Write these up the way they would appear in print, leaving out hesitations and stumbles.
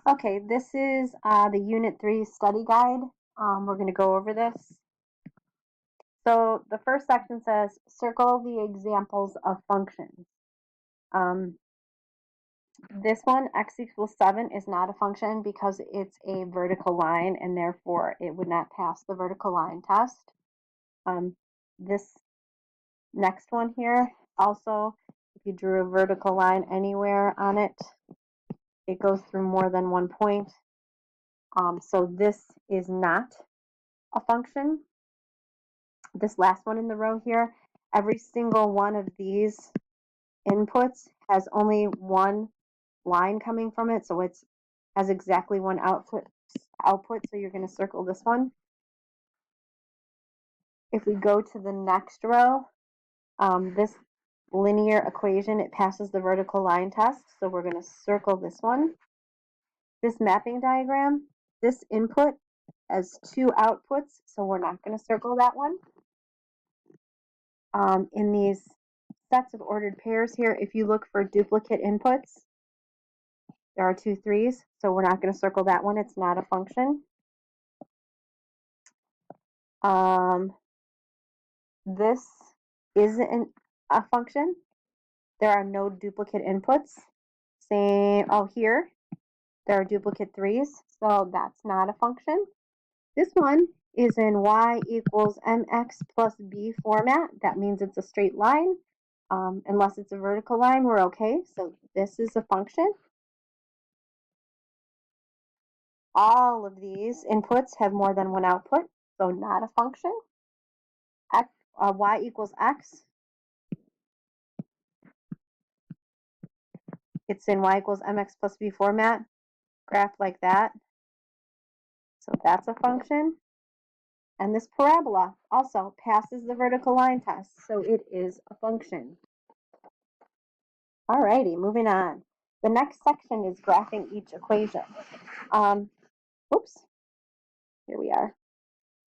Okay, this is the Unit 3 study guide. We're going to go over this. So the first section says, circle the examples of functions. This one, x equals 7, is not a function because it's a vertical line and therefore it would not pass the vertical line test. This next one here, also, if you drew a vertical line anywhere on it, it goes through more than one point. So this is not a function. This last one in the row here, every single one of these inputs has only one line coming from it, so it has exactly one output, so you're going to circle this one. If we go to the next row, this linear equation, it passes the vertical line test, so we're going to circle this one. This mapping diagram, this input has two outputs, so we're not going to circle that one. In these sets of ordered pairs here, if you look for duplicate inputs, there are 2 3s, so we're not going to circle that one. It's not a function. This isn't a function. There are no duplicate inputs. Same, here, there are duplicate 3s, so that's not a function. This one is in y equals mx plus b format. That means it's a straight line. Unless it's a vertical line, we're okay. So this is a function. All of these inputs have more than one output, so not a function. Y equals x. It's in y equals mx plus b format, graph like that. So that's a function. And this parabola also passes the vertical line test, so it is a function. Alrighty, moving on. The next section is graphing each equation. Here we are.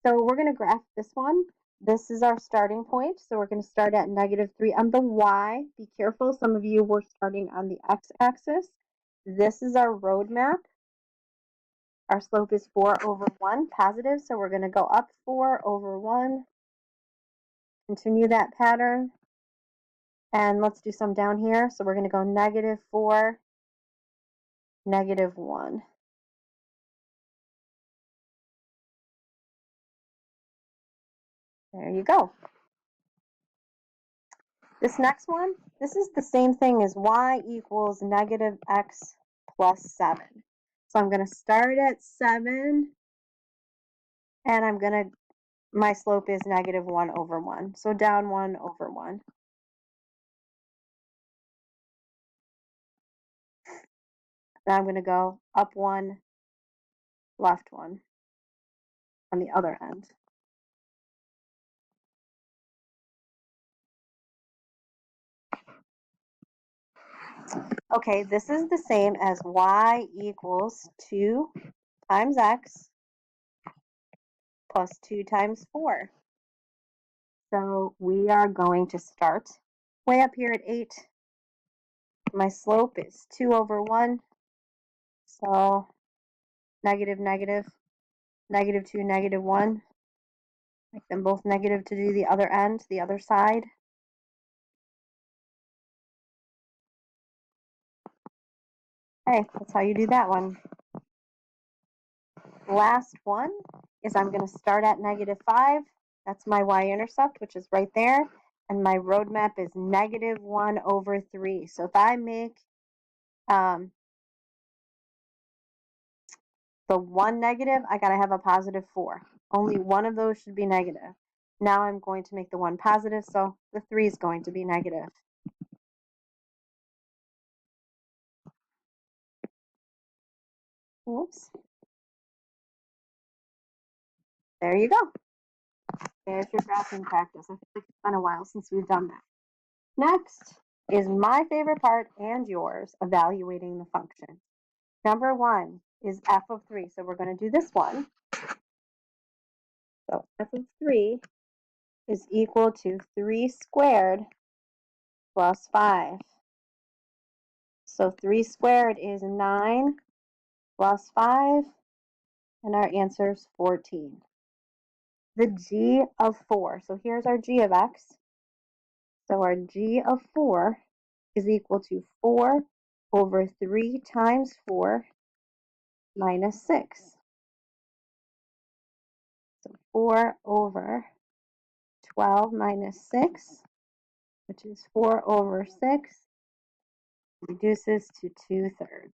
So we're going to graph this one. This is our starting point. So we're going to start at -3 on the y. Be careful, some of you were starting on the x-axis. This is our roadmap. Our slope is 4/1, positive, so we're going to go up 4/1. Continue that pattern. And let's do some down here. So we're going to go -4, -1. There you go. This next one, this is the same thing as y equals -x plus 7. So I'm going to start at 7, and my slope is -1/1. So down 1/1. Now I'm going to go up 1, left 1 on the other end. Okay, this is the same as y equals 2 times x plus 2 times 4. So we are going to start way up here at 8. My slope is 2/1. So negative, negative, -2, -1. Make them both negative to do the other end, the other side. Okay, that's how you do that one. Last one is I'm going to start at -5. That's my y-intercept, which is right there. And my roadmap is -1/3. So if I make the one negative, I got to have a +4. Only one of those should be negative. Now I'm going to make the one positive, so the 3 is going to be negative. Oops. There you go. There's your graphing practice. I feel like it's been a while since we've done that. Next is my favorite part and yours, evaluating the function. Number 1 is f of 3. So we're going to do this one. So f of 3 is equal to 3 squared plus 5. So 3 squared is 9. plus 5, and our answer is 14. The g of 4, so here's our g of x. So our g of 4 is equal to 4 over 3 times 4 minus 6. So 4 over 12 minus 6, which is 4 over 6, reduces to 2/3.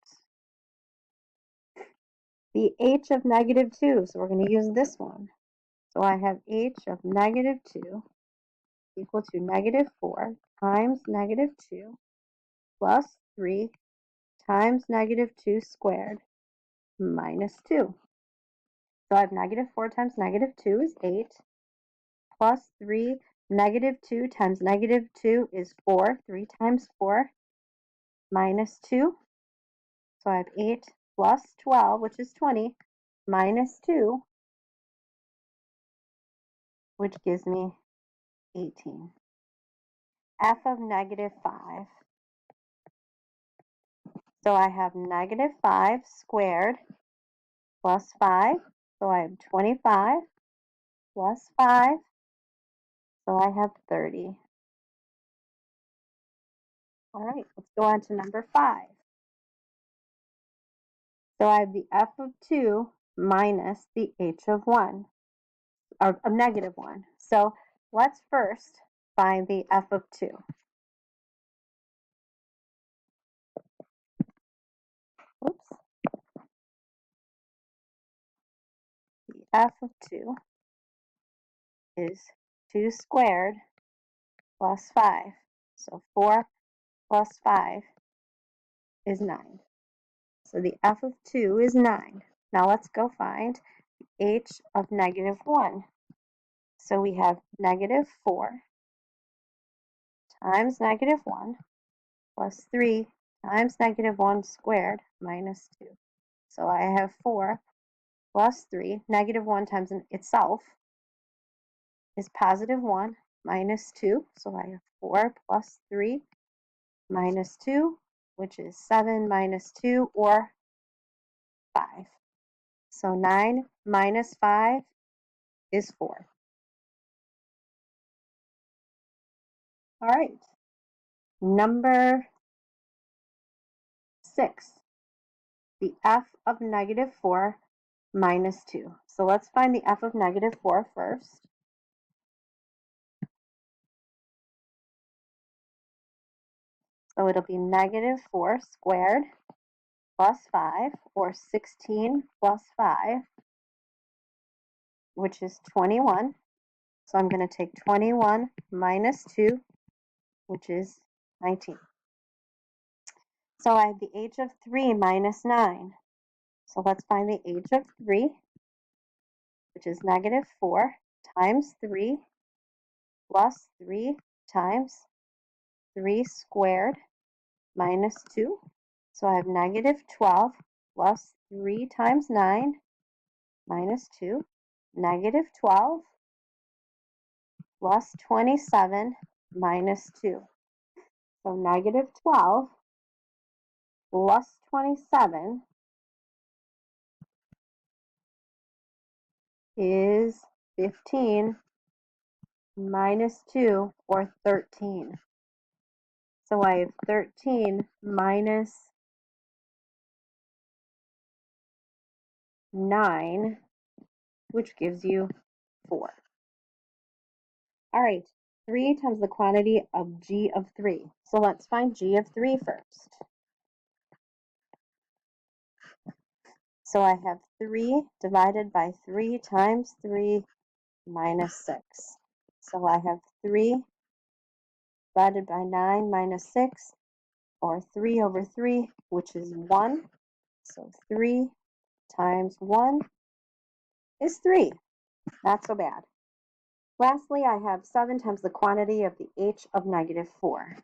The h of negative 2, so we're going to use this one. So I have h of negative 2 equal to negative 4 times negative 2 plus 3 times negative 2 squared minus 2. So I have negative 4 times negative 2 is 8, plus 3, negative 2 times negative 2 is 4. 3 times 4 minus 2. So I have 8 plus 12, which is 20, minus 2, which gives me 18. F of negative 5. So I have negative 5 squared plus 5. So I have 25 plus 5. So I have 30. All right, let's go on to number 5. So I have the f of 2 minus the h of 1, or of negative 1. So let's first find the f of 2. Oops. The f of 2 is 2 squared plus 5. So 4 plus 5 is 9. So the f of 2 is 9. Now let's go find h of negative 1. So we have negative 4 times negative 1 plus 3 times negative 1 squared minus 2. So I have 4 plus 3. Negative 1 times itself is positive 1 minus 2. So I have 4 plus 3 minus 2, which is 7 minus 2, or 5. So 9 minus 5 is 4. All right. Number 6, the f of negative 4 minus 2. So let's find the f of negative 4 first. So it'll be negative 4 squared plus 5, or 16 plus 5, which is 21. So I'm going to take 21 minus 2, which is 19. So I have the h of 3 minus 9. So let's find the h of 3, which is negative 4 times 3 plus 3 times 3 squared minus 2. So I have negative 12 plus 3 times 9 minus 2. Negative 12 plus 27 minus 2. So negative 12 plus 27 is 15 minus 2, or 13. So I have 13 minus 9, which gives you 4. All right, 3 times the quantity of g of 3. So let's find g of 3 first. So I have 3 divided by 3 times 3 minus 6. So I have 3 divided by 9 minus 6, or 3 over 3, which is 1. So 3 times 1 is 3. Not so bad. Lastly, I have 7 times the quantity of the h of negative 4.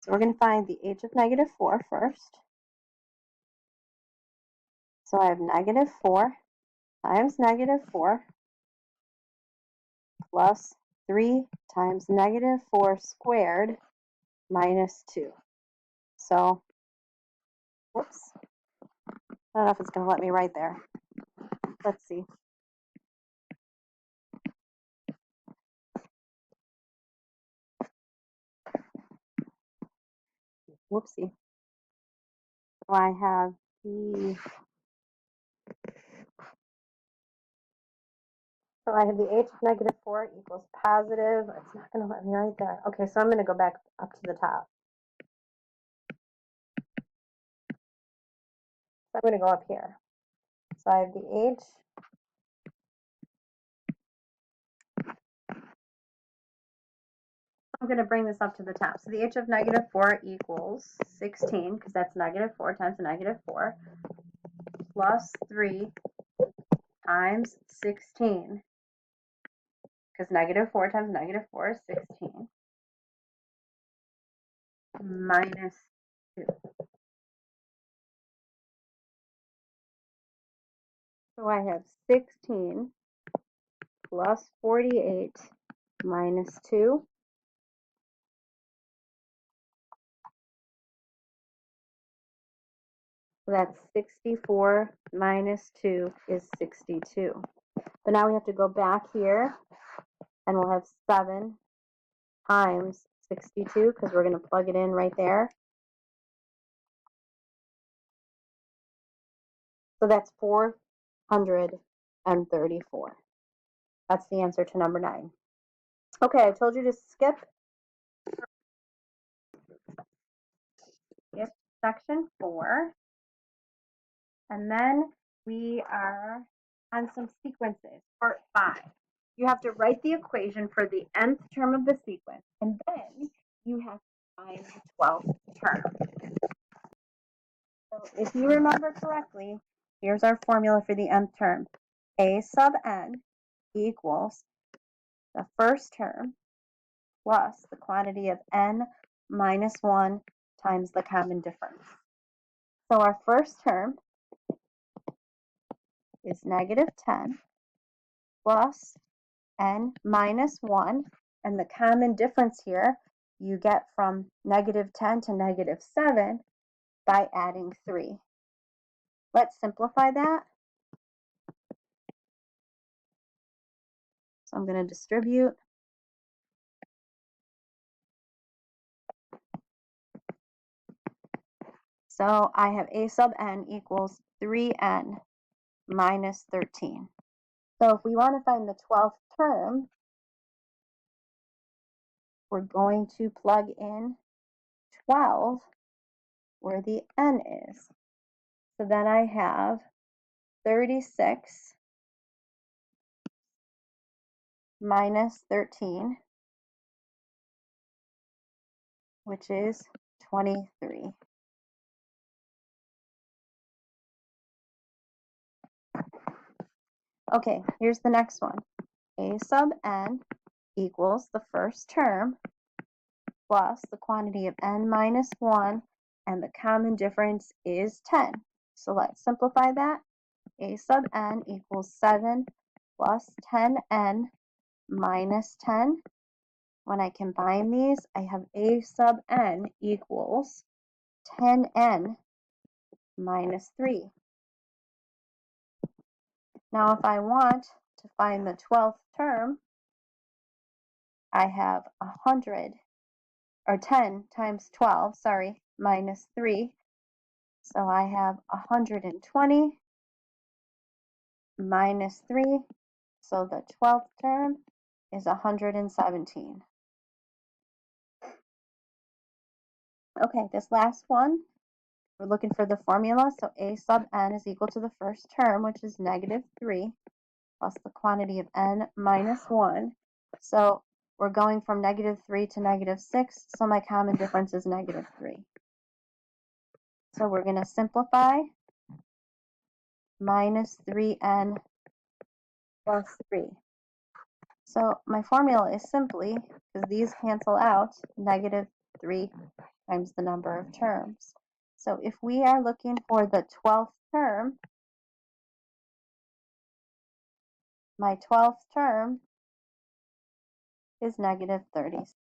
So we're going to find the h of negative 4 first. So I have negative 4 times negative 4 plus 3 times negative 4 squared minus 2. So, whoops, I don't know if it's going to let me write there. Let's see. Whoopsie. So I have the h of negative 4 equals positive. It's not going to let me right there. Okay, so I'm going to go back up to the top. So I'm going to go up here. So I have the h. I'm going to bring this up to the top. So the h of negative 4 equals 16, because that's negative 4 times negative 4, plus 3 times 16, because negative 4 times negative 4 is 16, minus 2. So I have 16 plus 48 minus 2. So that's 64 minus 2 is 62. But now we have to go back here, and we'll have 7 times 62, because we're going to plug it in right there. So that's 434. That's the answer to number 9. Okay, I told you to skip section 4. And then we are on some sequences, part 5. You have to write the equation for the nth term of the sequence, and then you have to find the 12th term. So if you remember correctly, here's our formula for the nth term. A sub n equals the first term plus the quantity of n minus 1 times the common difference. So our first term is negative 10 plus n minus 1, and the common difference here you get from negative 10 to negative 7 by adding 3. Let's simplify that. So I'm going to distribute. So I have a sub n equals 3n minus 13. So if we want to find the 12th term, we're going to plug in 12 where the n is. So then I have 36 minus 13, which is 23. Okay, here's the next one. A sub n equals the first term plus the quantity of n minus 1, and the common difference is 10. So let's simplify that. A sub n equals 7 plus 10n minus 10. When I combine these, I have a sub n equals 10n minus 3. Now if I want to find the 12th term, I have 100, or 10 times 12, minus 3. So I have 120 minus 3. So the 12th term is 117. Okay, this last one, we're looking for the formula. So a sub n is equal to the first term, which is negative 3, plus the quantity of n minus 1. So we're going from negative 3 to negative 6, so my common difference is negative 3. So we're going to simplify. Minus 3n plus 3. So my formula is simply, because these cancel out, negative 3 times the number of terms. So if we are looking for the 12th term, my 12th term is negative 36.